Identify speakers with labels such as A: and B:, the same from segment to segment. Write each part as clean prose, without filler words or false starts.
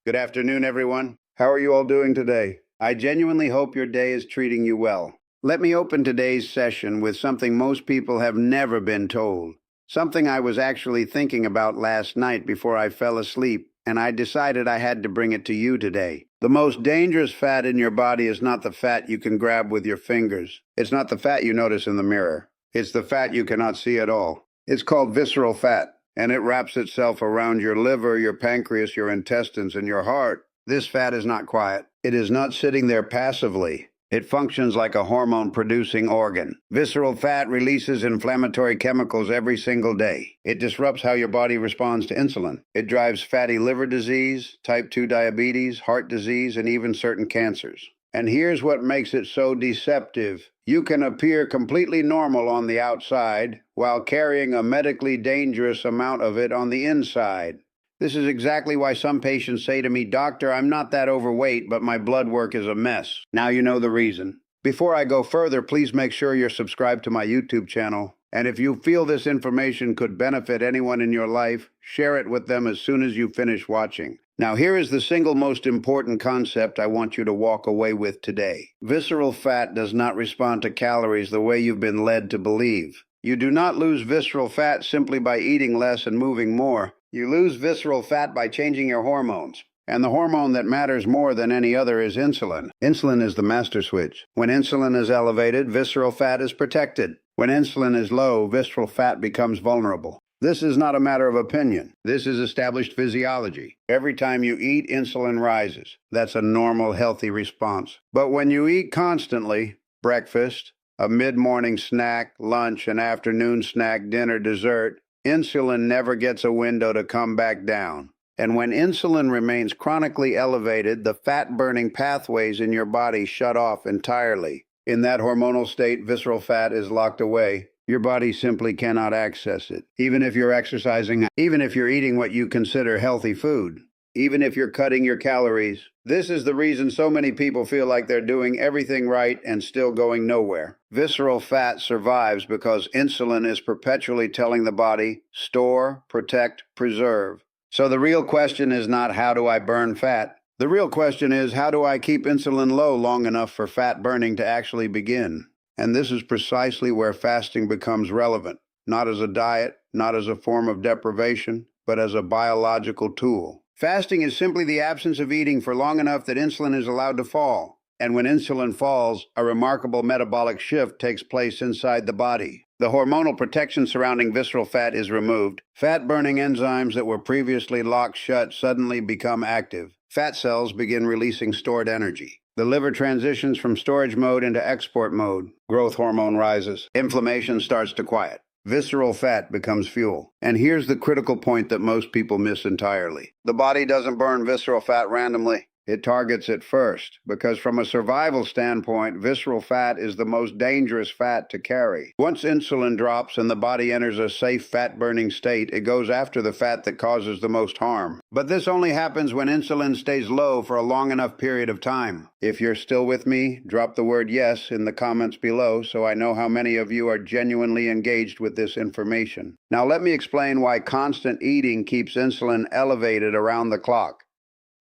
A: Good afternoon, everyone. How are you all doing today? I genuinely hope your day is treating you well. Let me open today's session with something most people have never been told. Something I was actually thinking about last night before I fell asleep, and I decided I had to bring it to you today. The most dangerous fat in your body is not the fat you can grab with your fingers. It's not the fat you notice in the mirror. It's the fat you cannot see at all. It's called visceral fat, and it wraps itself around your liver, your pancreas, your intestines, and your heart. This fat is not quiet. It is not sitting there passively. It functions like a hormone-producing organ. Visceral fat releases inflammatory chemicals every single day. It disrupts how your body responds to insulin. It drives fatty liver disease, type 2 diabetes, heart disease, and even certain cancers. And here's what makes it so deceptive. You can appear completely normal on the outside while carrying a medically dangerous amount of it on the inside. This is exactly why some patients say to me, "Doctor, I'm not that overweight, but my blood work is a mess." Now you know the reason. Before I go further, please make sure you're subscribed to my YouTube channel. And if you feel this information could benefit anyone in your life, share it with them as soon as you finish watching. Now here is the single most important concept I want you to walk away with today. Visceral fat does not respond to calories the way you've been led to believe. You do not lose visceral fat simply by eating less and moving more. You lose visceral fat by changing your hormones. And the hormone that matters more than any other is insulin. Insulin is the master switch. When insulin is elevated, visceral fat is protected. When insulin is low, visceral fat becomes vulnerable. This is not a matter of opinion. This is established physiology. Every time you eat, insulin rises. That's a normal, healthy response. But when you eat constantly, breakfast, a mid-morning snack, lunch, an afternoon snack, dinner, dessert, insulin never gets a window to come back down. And when insulin remains chronically elevated, the fat-burning pathways in your body shut off entirely. In that hormonal state, visceral fat is locked away. Your body simply cannot access it. Even if you're exercising, even if you're eating what you consider healthy food, even if you're cutting your calories. This is the reason so many people feel like they're doing everything right and still going nowhere. Visceral fat survives because insulin is perpetually telling the body, store, protect, preserve. So the real question is not how do I burn fat? The real question is how do I keep insulin low long enough for fat burning to actually begin? And this is precisely where fasting becomes relevant, not as a diet, not as a form of deprivation, but as a biological tool. Fasting is simply the absence of eating for long enough that insulin is allowed to fall. And when insulin falls, a remarkable metabolic shift takes place inside the body. The hormonal protection surrounding visceral fat is removed. Fat-burning enzymes that were previously locked shut suddenly become active. Fat cells begin releasing stored energy. The liver transitions from storage mode into export mode. Growth hormone rises. Inflammation starts to quiet. Visceral fat becomes fuel. And here's the critical point that most people miss entirely. The body doesn't burn visceral fat randomly. It targets it first, because from a survival standpoint, visceral fat is the most dangerous fat to carry. Once insulin drops and the body enters a safe fat-burning state, it goes after the fat that causes the most harm. But this only happens when insulin stays low for a long enough period of time. If you're still with me, drop the word yes in the comments below so I know how many of you are genuinely engaged with this information. Now let me explain why constant eating keeps insulin elevated around the clock.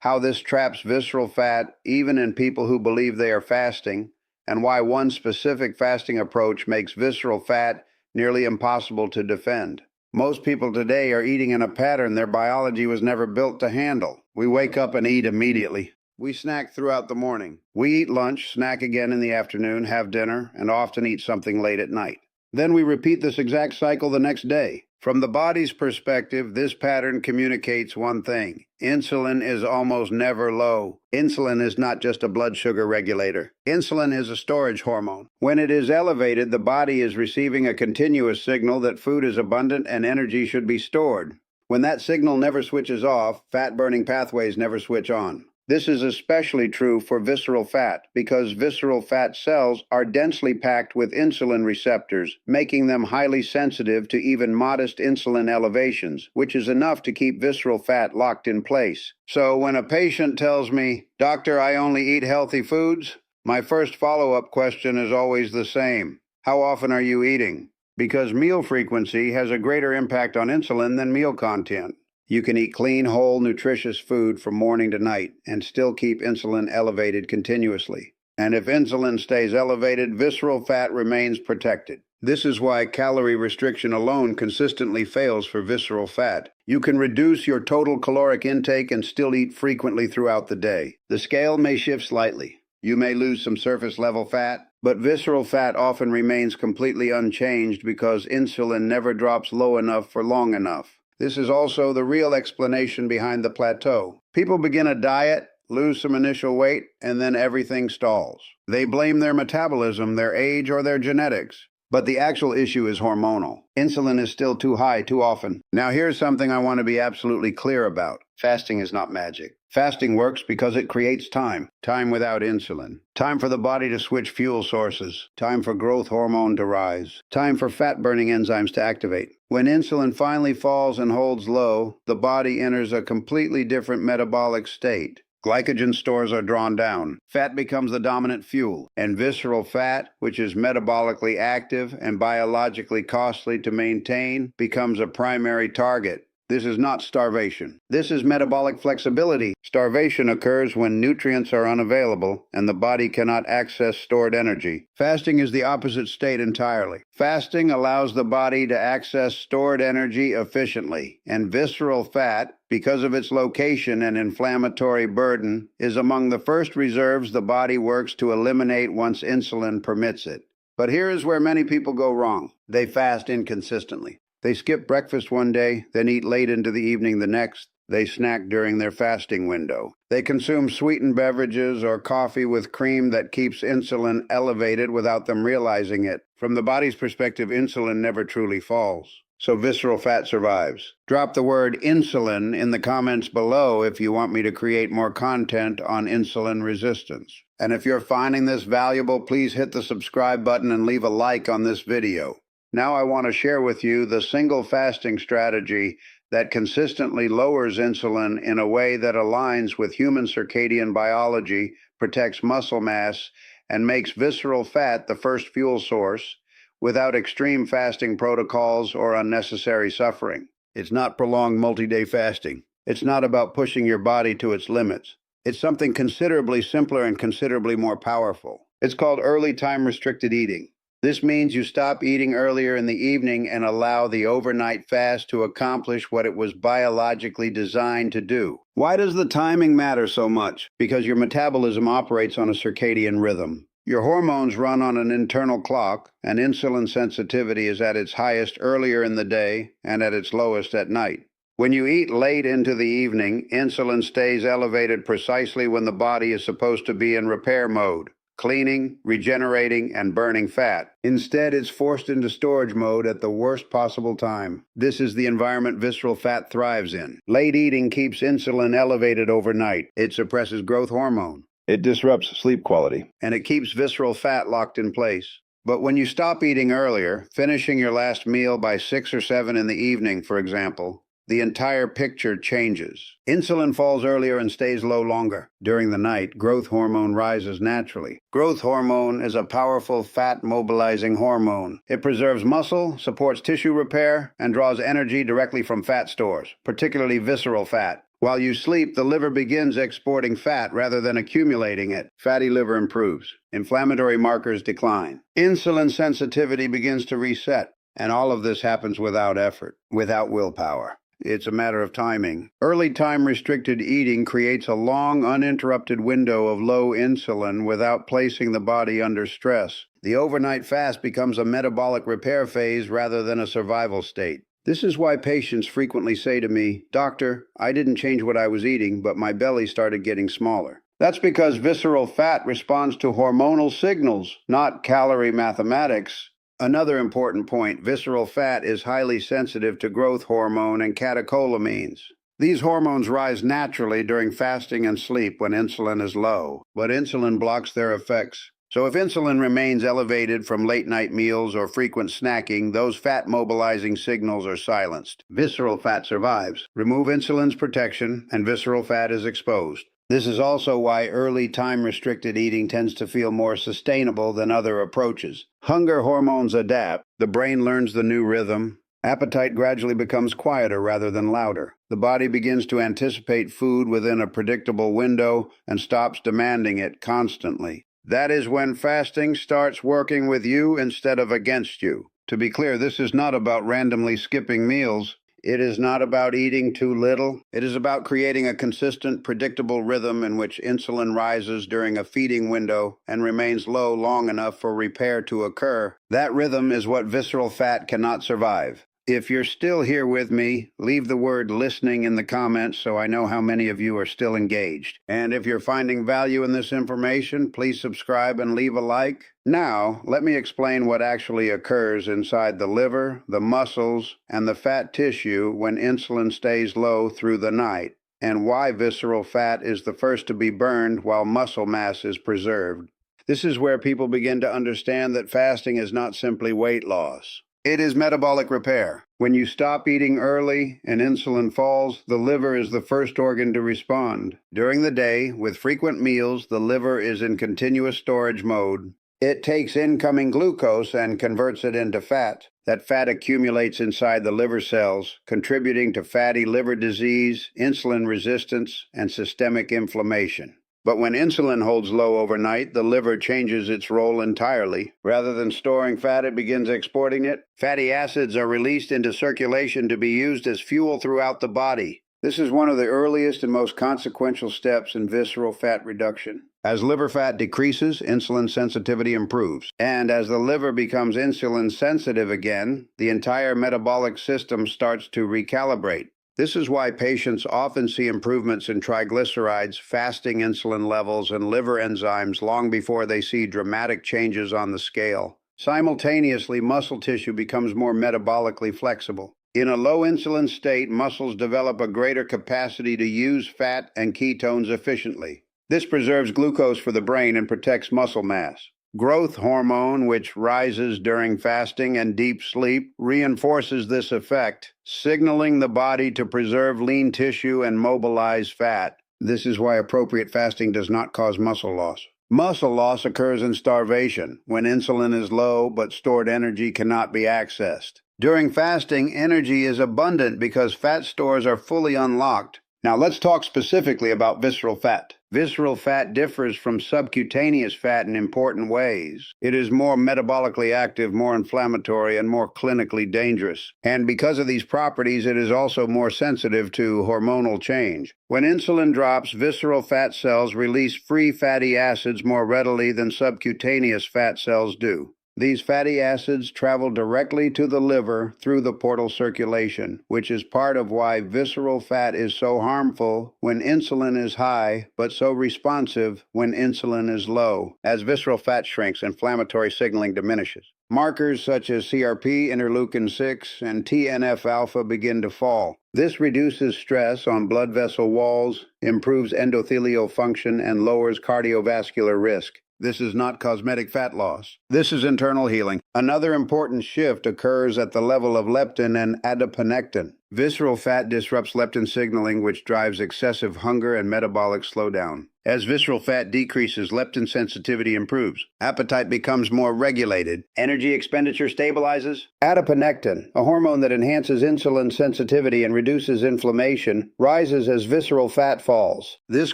A: How this traps visceral fat even in people who believe they are fasting, and why one specific fasting approach makes visceral fat nearly impossible to defend. Most people today are eating in a pattern their biology was never built to handle. We wake up and eat immediately. We snack throughout the morning. We eat lunch, snack again in the afternoon, have dinner, and often eat something late at night. Then we repeat this exact cycle the next day. From the body's perspective, this pattern communicates one thing. Insulin is almost never low. Insulin is not just a blood sugar regulator. Insulin is a storage hormone. When it is elevated, the body is receiving a continuous signal that food is abundant and energy should be stored. When that signal never switches off, fat-burning pathways never switch on. This is especially true for visceral fat because visceral fat cells are densely packed with insulin receptors, making them highly sensitive to even modest insulin elevations, which is enough to keep visceral fat locked in place. So when a patient tells me, "Doctor, I only eat healthy foods," my first follow-up question is always the same. How often are you eating? Because meal frequency has a greater impact on insulin than meal content. You can eat clean, whole, nutritious food from morning to night and still keep insulin elevated continuously. And if insulin stays elevated, visceral fat remains protected. This is why calorie restriction alone consistently fails for visceral fat. You can reduce your total caloric intake and still eat frequently throughout the day. The scale may shift slightly. You may lose some surface level fat, but visceral fat often remains completely unchanged because insulin never drops low enough for long enough. This is also the real explanation behind the plateau. People begin a diet, lose some initial weight, and then everything stalls. They blame their metabolism, their age, or their genetics. But the actual issue is hormonal. Insulin is still too high too often. Now here's something I want to be absolutely clear about. Fasting is not magic. Fasting works because it creates time. Time without insulin. Time for the body to switch fuel sources. Time for growth hormone to rise. Time for fat-burning enzymes to activate. When insulin finally falls and holds low, the body enters a completely different metabolic state. Glycogen stores are drawn down. Fat becomes the dominant fuel, and visceral fat, which is metabolically active and biologically costly to maintain, becomes a primary target. This is not starvation. This is metabolic flexibility. Starvation occurs when nutrients are unavailable and the body cannot access stored energy. Fasting is the opposite state entirely. Fasting allows the body to access stored energy efficiently, and visceral fat, because of its location and inflammatory burden, is among the first reserves the body works to eliminate once insulin permits it. But here is where many people go wrong. They fast inconsistently. They skip breakfast one day, then eat late into the evening the next. They snack during their fasting window. They consume sweetened beverages or coffee with cream that keeps insulin elevated without them realizing it. From the body's perspective, insulin never truly falls. So visceral fat survives. Drop the word insulin in the comments below if you want me to create more content on insulin resistance. And if you're finding this valuable, please hit the subscribe button and leave a like on this video. Now I want to share with you the single fasting strategy that consistently lowers insulin in a way that aligns with human circadian biology, protects muscle mass, and makes visceral fat the first fuel source without extreme fasting protocols or unnecessary suffering. It's not prolonged multi-day fasting. It's not about pushing your body to its limits. It's something considerably simpler and considerably more powerful. It's called early time restricted eating. This means you stop eating earlier in the evening and allow the overnight fast to accomplish what it was biologically designed to do. Why does the timing matter so much? Because your metabolism operates on a circadian rhythm. Your hormones run on an internal clock, and insulin sensitivity is at its highest earlier in the day and at its lowest at night. When you eat late into the evening, insulin stays elevated precisely when the body is supposed to be in repair mode. Cleaning, regenerating, and burning fat. Instead, it's forced into storage mode at the worst possible time. This is the environment visceral fat thrives in. Late eating keeps insulin elevated overnight. It suppresses growth hormone. It disrupts sleep quality. And it keeps visceral fat locked in place. But when you stop eating earlier, finishing your last meal by 6 or 7 in the evening, for example, the entire picture changes. Insulin falls earlier and stays low longer. During the night, growth hormone rises naturally. Growth hormone is a powerful fat-mobilizing hormone. It preserves muscle, supports tissue repair, and draws energy directly from fat stores, particularly visceral fat. While you sleep, the liver begins exporting fat rather than accumulating it. Fatty liver improves. Inflammatory markers decline. Insulin sensitivity begins to reset. And all of this happens without effort, without willpower. It's a matter of timing. Early time restricted eating creates a long, uninterrupted window of low insulin without placing the body under stress. The overnight fast becomes a metabolic repair phase rather than a survival state. This is why patients frequently say to me, "Doctor, I didn't change what I was eating, but my belly started getting smaller." That's because visceral fat responds to hormonal signals, not calorie mathematics. Another important point, visceral fat is highly sensitive to growth hormone and catecholamines. These hormones rise naturally during fasting and sleep when insulin is low, but insulin blocks their effects. So if insulin remains elevated from late-night meals or frequent snacking, those fat-mobilizing signals are silenced. Visceral fat survives. Remove insulin's protection, and visceral fat is exposed. This is also why early time-restricted eating tends to feel more sustainable than other approaches. Hunger hormones adapt, the brain learns the new rhythm, Appetite gradually becomes quieter rather than louder. The body begins to anticipate food within a predictable window and stops demanding it constantly. That is when fasting starts working with you instead of against you. To be clear, this is not about randomly skipping meals. It is not about eating too little. It is about creating a consistent, predictable rhythm in which insulin rises during a feeding window and remains low long enough for repair to occur. That rhythm is what visceral fat cannot survive. If you're still here with me, leave the word listening in the comments so I know how many of you are still engaged. And if you're finding value in this information, please subscribe and leave a like. Now, let me explain what actually occurs inside the liver, the muscles, and the fat tissue when insulin stays low through the night, and why visceral fat is the first to be burned while muscle mass is preserved. This is where people begin to understand that fasting is not simply weight loss. It is metabolic repair. When you stop eating early and insulin falls, the liver is the first organ to respond. During the day, with frequent meals, the liver is in continuous storage mode. It takes incoming glucose and converts it into fat. That fat accumulates inside the liver cells, contributing to fatty liver disease, insulin resistance, and systemic inflammation. But when insulin holds low overnight, the liver changes its role entirely. Rather than storing fat, it begins exporting it. Fatty acids are released into circulation to be used as fuel throughout the body. This is one of the earliest and most consequential steps in visceral fat reduction. As liver fat decreases, insulin sensitivity improves. And as the liver becomes insulin sensitive again, the entire metabolic system starts to recalibrate. This is why patients often see improvements in triglycerides, fasting insulin levels, and liver enzymes long before they see dramatic changes on the scale. Simultaneously, muscle tissue becomes more metabolically flexible. In a low insulin state, muscles develop a greater capacity to use fat and ketones efficiently. This preserves glucose for the brain and protects muscle mass. Growth hormone, which rises during fasting and deep sleep, reinforces this effect, signaling the body to preserve lean tissue and mobilize fat. This is why appropriate fasting does not cause muscle loss. Muscle loss occurs in starvation, when insulin is low but stored energy cannot be accessed. During fasting, energy is abundant because fat stores are fully unlocked. Now let's talk specifically about visceral fat. Visceral fat differs from subcutaneous fat in important ways. It is more metabolically active, more inflammatory, and more clinically dangerous. And because of these properties, it is also more sensitive to hormonal change. When insulin drops, visceral fat cells release free fatty acids more readily than subcutaneous fat cells do. These fatty acids travel directly to the liver through the portal circulation, which is part of why visceral fat is so harmful when insulin is high, but so responsive when insulin is low. As visceral fat shrinks, inflammatory signaling diminishes. Markers such as CRP, interleukin-6, and TNF-alpha begin to fall. This reduces stress on blood vessel walls, improves endothelial function, and lowers cardiovascular risk. This is not cosmetic fat loss. This is internal healing. Another important shift occurs at the level of leptin and adiponectin. Visceral fat disrupts leptin signaling, which drives excessive hunger and metabolic slowdown. As visceral fat decreases, leptin sensitivity improves. Appetite becomes more regulated. Energy expenditure stabilizes. Adiponectin, a hormone that enhances insulin sensitivity and reduces inflammation, rises as visceral fat falls. This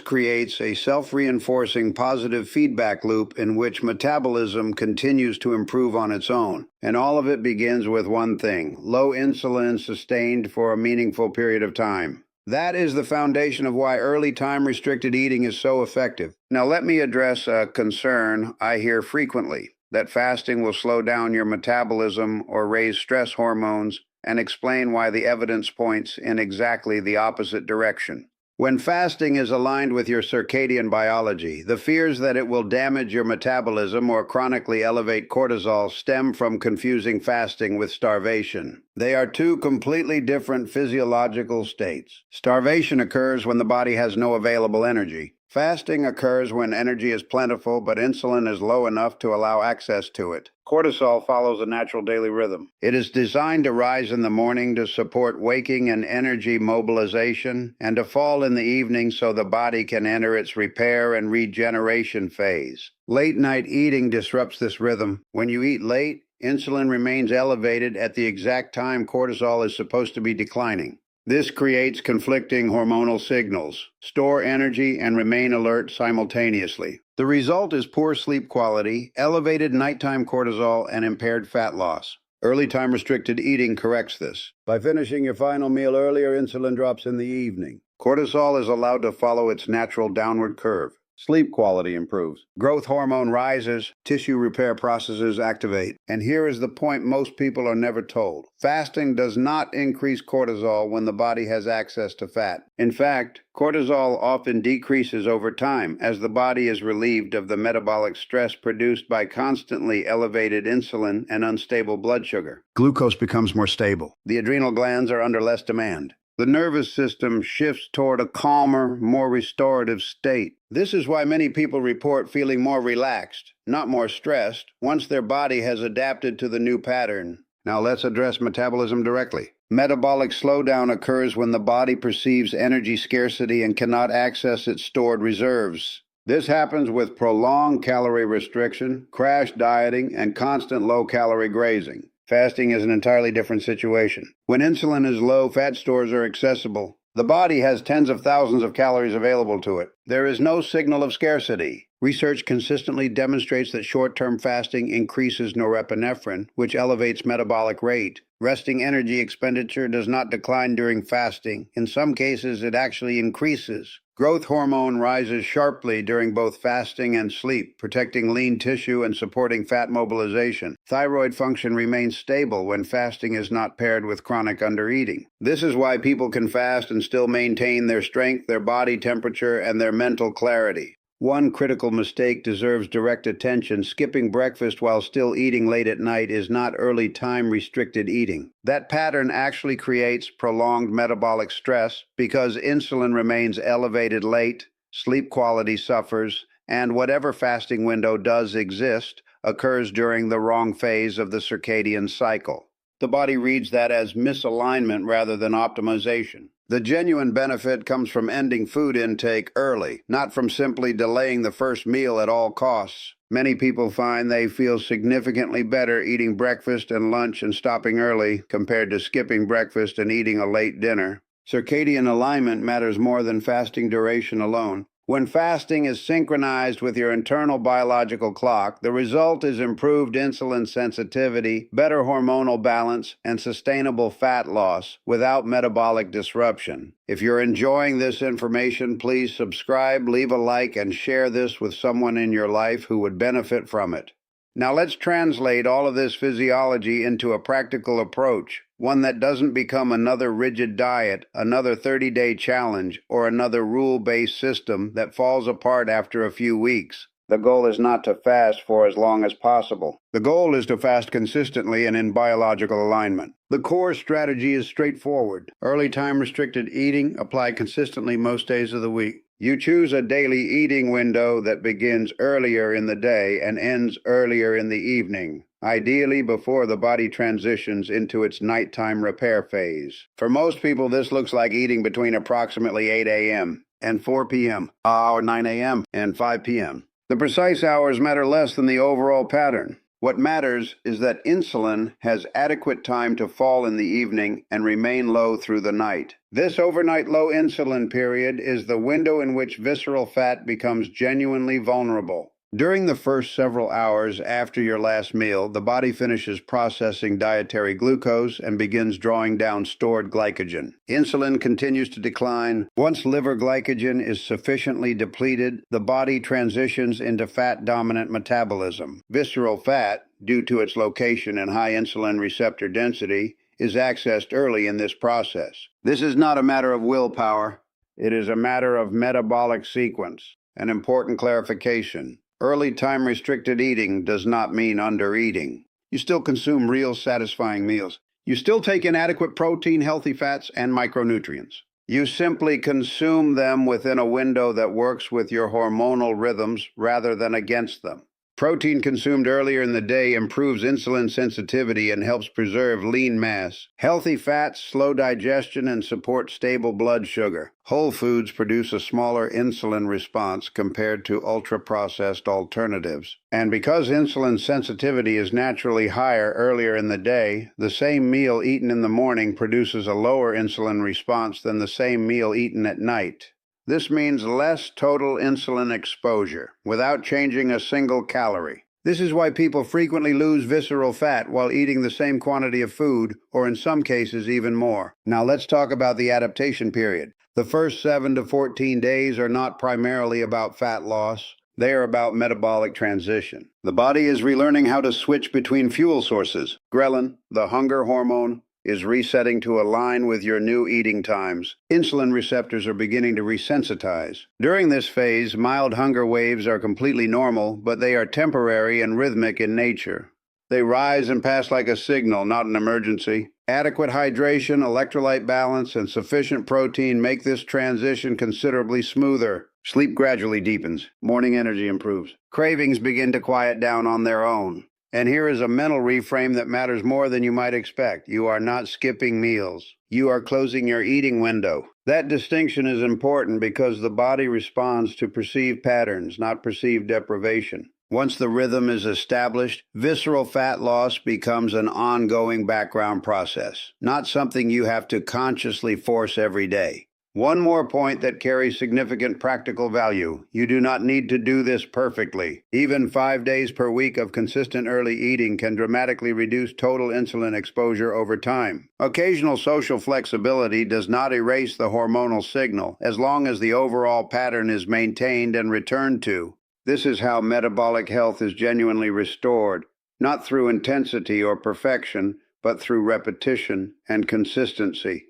A: creates a self-reinforcing positive feedback loop in which metabolism continues to improve on its own. And all of it begins with one thing: low insulin sustained for a meaningful period of time. That is the foundation of why early time-restricted eating is so effective. Now let me address a concern I hear frequently, that fasting will slow down your metabolism or raise stress hormones, and explain why the evidence points in exactly the opposite direction. When fasting is aligned with your circadian biology, the fears that it will damage your metabolism or chronically elevate cortisol stem from confusing fasting with starvation. They are two completely different physiological states. Starvation occurs when the body has no available energy. Fasting occurs when energy is plentiful, but insulin is low enough to allow access to it. Cortisol follows a natural daily rhythm. It is designed to rise in the morning to support waking and energy mobilization, and to fall in the evening so the body can enter its repair and regeneration phase. Late-night eating disrupts this rhythm. When you eat late, insulin remains elevated at the exact time cortisol is supposed to be declining. This creates conflicting hormonal signals, store energy, and remain alert simultaneously. The result is poor sleep quality, elevated nighttime cortisol, and impaired fat loss. Early time restricted eating corrects this. By finishing your final meal earlier, insulin drops in the evening. Cortisol is allowed to follow its natural downward curve. Sleep quality improves. Growth hormone rises, tissue repair processes activate. And here is the point most people are never told. Fasting does not increase cortisol when the body has access to fat. In fact, cortisol often decreases over time as the body is relieved of the metabolic stress produced by constantly elevated insulin and unstable blood sugar. Glucose becomes more stable. The adrenal glands are under less demand. The nervous system shifts toward a calmer, more restorative state. This is why many people report feeling more relaxed, not more stressed, once their body has adapted to the new pattern. Now let's address metabolism directly. Metabolic slowdown occurs when the body perceives energy scarcity and cannot access its stored reserves. This happens with prolonged calorie restriction, crash dieting, and constant low-calorie grazing. Fasting is an entirely different situation. When insulin is low, fat stores are accessible. The body has tens of thousands of calories available to it. There is no signal of scarcity. Research consistently demonstrates that short-term fasting increases norepinephrine, which elevates metabolic rate. Resting energy expenditure does not decline during fasting. In some cases, it actually increases. Growth hormone rises sharply during both fasting and sleep, protecting lean tissue and supporting fat mobilization. Thyroid function remains stable when fasting is not paired with chronic undereating. This is why people can fast and still maintain their strength, their body temperature, and their mental clarity. One critical mistake deserves direct attention. Skipping breakfast while still eating late at night is not early time restricted eating. That pattern actually creates prolonged metabolic stress because insulin remains elevated late, sleep quality suffers, and whatever fasting window does exist occurs during the wrong phase of the circadian cycle. The body reads that as misalignment rather than optimization. The genuine benefit comes from ending food intake early, not from simply delaying the first meal at all costs. Many people find they feel significantly better eating breakfast and lunch and stopping early compared to skipping breakfast and eating a late dinner. Circadian alignment matters more than fasting duration alone. When fasting is synchronized with your internal biological clock, the result is improved insulin sensitivity, better hormonal balance, and sustainable fat loss without metabolic disruption. If you're enjoying this information, please subscribe, leave a like, and share this with someone in your life who would benefit from it. Now let's translate all of this physiology into a practical approach, one that doesn't become another rigid diet, another 30-day challenge, or another rule-based system that falls apart after a few weeks. The goal is not to fast for as long as possible. The goal is to fast consistently and in biological alignment. The core strategy is straightforward. Early time restricted eating, apply consistently most days of the week. You choose a daily eating window that begins earlier in the day and ends earlier in the evening, ideally before the body transitions into its nighttime repair phase. For most people, this looks like eating between approximately 8 a.m. and 4 p.m., or 9 a.m. and 5 p.m. The precise hours matter less than the overall pattern. What matters is that insulin has adequate time to fall in the evening and remain low through the night. This overnight low insulin period is the window in which visceral fat becomes genuinely vulnerable. During the first several hours after your last meal, the body finishes processing dietary glucose and begins drawing down stored glycogen. Insulin continues to decline. Once liver glycogen is sufficiently depleted, the body transitions into fat-dominant metabolism. Visceral fat, due to its location and high insulin receptor density, is accessed early in this process. This is not a matter of willpower. It is a matter of metabolic sequence. An important clarification. Early time-restricted eating does not mean under-eating. You still consume real, satisfying meals. You still take in adequate protein, healthy fats, and micronutrients. You simply consume them within a window that works with your hormonal rhythms rather than against them. Protein consumed earlier in the day improves insulin sensitivity and helps preserve lean mass. Healthy fats slow digestion and support stable blood sugar. Whole foods produce a smaller insulin response compared to ultra-processed alternatives. And because insulin sensitivity is naturally higher earlier in the day, the same meal eaten in the morning produces a lower insulin response than the same meal eaten at night. This means less total insulin exposure, without changing a single calorie. This is why people frequently lose visceral fat while eating the same quantity of food, or in some cases even more. Now let's talk about the adaptation period. The first 7 to 14 days are not primarily about fat loss. They are about metabolic transition. The body is relearning how to switch between fuel sources. Ghrelin, the hunger hormone, is resetting to align with your new eating times. Insulin receptors are beginning to resensitize. During this phase, mild hunger waves are completely normal, but they are temporary and rhythmic in nature. They rise and pass like a signal, not an emergency. Adequate hydration, electrolyte balance, and sufficient protein make this transition considerably smoother. Sleep gradually deepens. Morning energy improves. Cravings begin to quiet down on their own. And here is a mental reframe that matters more than you might expect. You are not skipping meals. You are closing your eating window. That distinction is important because the body responds to perceived patterns, not perceived deprivation. Once the rhythm is established, visceral fat loss becomes an ongoing background process, not something you have to consciously force every day. One more point that carries significant practical value. You do not need to do this perfectly. Even 5 days per week of consistent early eating can dramatically reduce total insulin exposure over time. Occasional social flexibility does not erase the hormonal signal, as long as the overall pattern is maintained and returned to. This is how metabolic health is genuinely restored, not through intensity or perfection, but through repetition and consistency.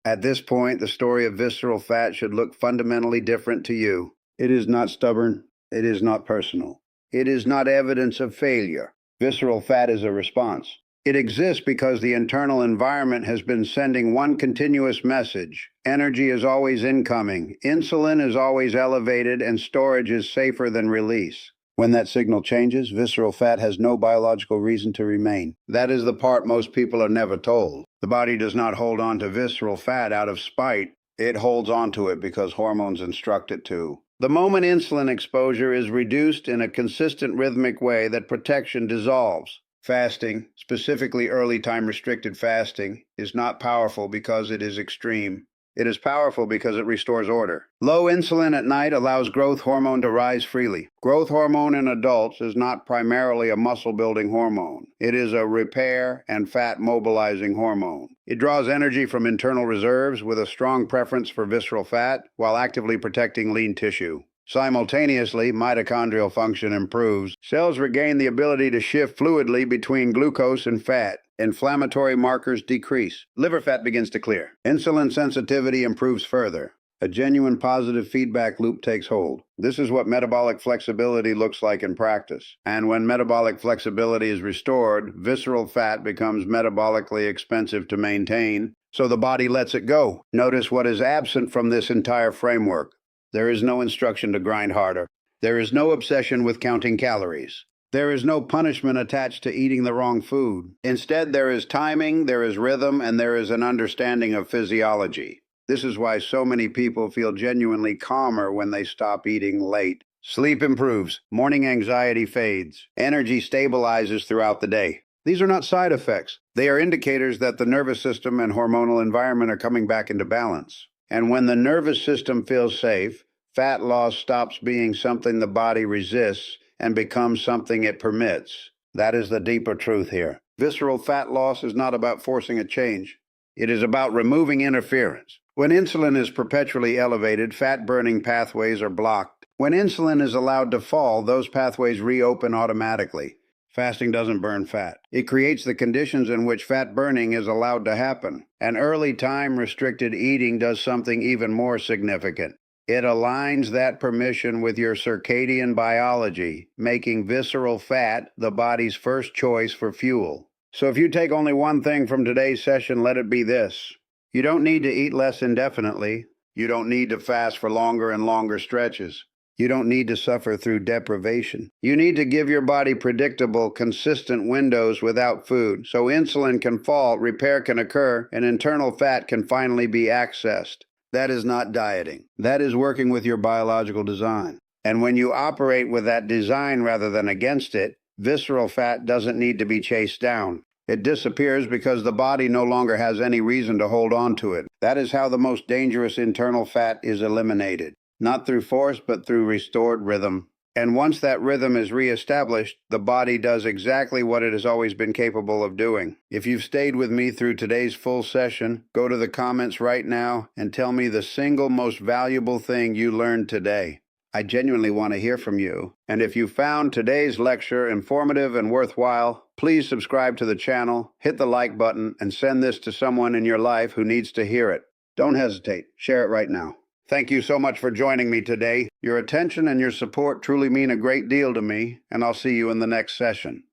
A: At this point, the story of visceral fat should look fundamentally different to you. It is not stubborn. It is not personal. It is not evidence of failure. Visceral fat is a response. It exists because the internal environment has been sending one continuous message. Energy is always incoming. Insulin is always elevated, and storage is safer than release. When that signal changes, visceral fat has no biological reason to remain. That is the part most people are never told. The body does not hold on to visceral fat out of spite. It holds on to it because hormones instruct it to. The moment insulin exposure is reduced in a consistent rhythmic way, that protection dissolves. Fasting, specifically early time restricted fasting, is not powerful because it is extreme. It is powerful because it restores order. Low insulin at night allows growth hormone to rise freely. Growth hormone in adults is not primarily a muscle-building hormone. It is a repair and fat-mobilizing hormone. It draws energy from internal reserves with a strong preference for visceral fat while actively protecting lean tissue. Simultaneously, mitochondrial function improves. Cells regain the ability to shift fluidly between glucose and fat. Inflammatory markers decrease. Liver fat begins to clear. Insulin sensitivity improves further. A genuine positive feedback loop takes hold. This is what metabolic flexibility looks like in practice. And when metabolic flexibility is restored, visceral fat becomes metabolically expensive to maintain, so the body lets it go. Notice what is absent from this entire framework. There is no instruction to grind harder. There is no obsession with counting calories. There is no punishment attached to eating the wrong food. Instead, there is timing, there is rhythm, and there is an understanding of physiology. This is why so many people feel genuinely calmer when they stop eating late. Sleep improves. Morning anxiety fades. Energy stabilizes throughout the day. These are not side effects. They are indicators that the nervous system and hormonal environment are coming back into balance. And when the nervous system feels safe, fat loss stops being something the body resists and becomes something it permits. That is the deeper truth here. Visceral fat loss is not about forcing a change. It is about removing interference. When insulin is perpetually elevated, fat-burning pathways are blocked. When insulin is allowed to fall, those pathways reopen automatically. Fasting doesn't burn fat. It creates the conditions in which fat burning is allowed to happen. And early time-restricted eating does something even more significant. It aligns that permission with your circadian biology, making visceral fat the body's first choice for fuel. So if you take only one thing from today's session, let it be this. You don't need to eat less indefinitely. You don't need to fast for longer and longer stretches. You don't need to suffer through deprivation. You need to give your body predictable, consistent windows without food, so insulin can fall, repair can occur, and internal fat can finally be accessed. That is not dieting. That is working with your biological design. And when you operate with that design rather than against it, visceral fat doesn't need to be chased down. It disappears because the body no longer has any reason to hold on to it. That is how the most dangerous internal fat is eliminated. Not through force, but through restored rhythm. And once that rhythm is reestablished, the body does exactly what it has always been capable of doing. If you've stayed with me through today's full session, go to the comments right now and tell me the single most valuable thing you learned today. I genuinely want to hear from you. And if you found today's lecture informative and worthwhile, please subscribe to the channel, hit the like button, and send this to someone in your life who needs to hear it. Don't hesitate. Share it right now. Thank you so much for joining me today. Your attention and your support truly mean a great deal to me, and I'll see you in the next session.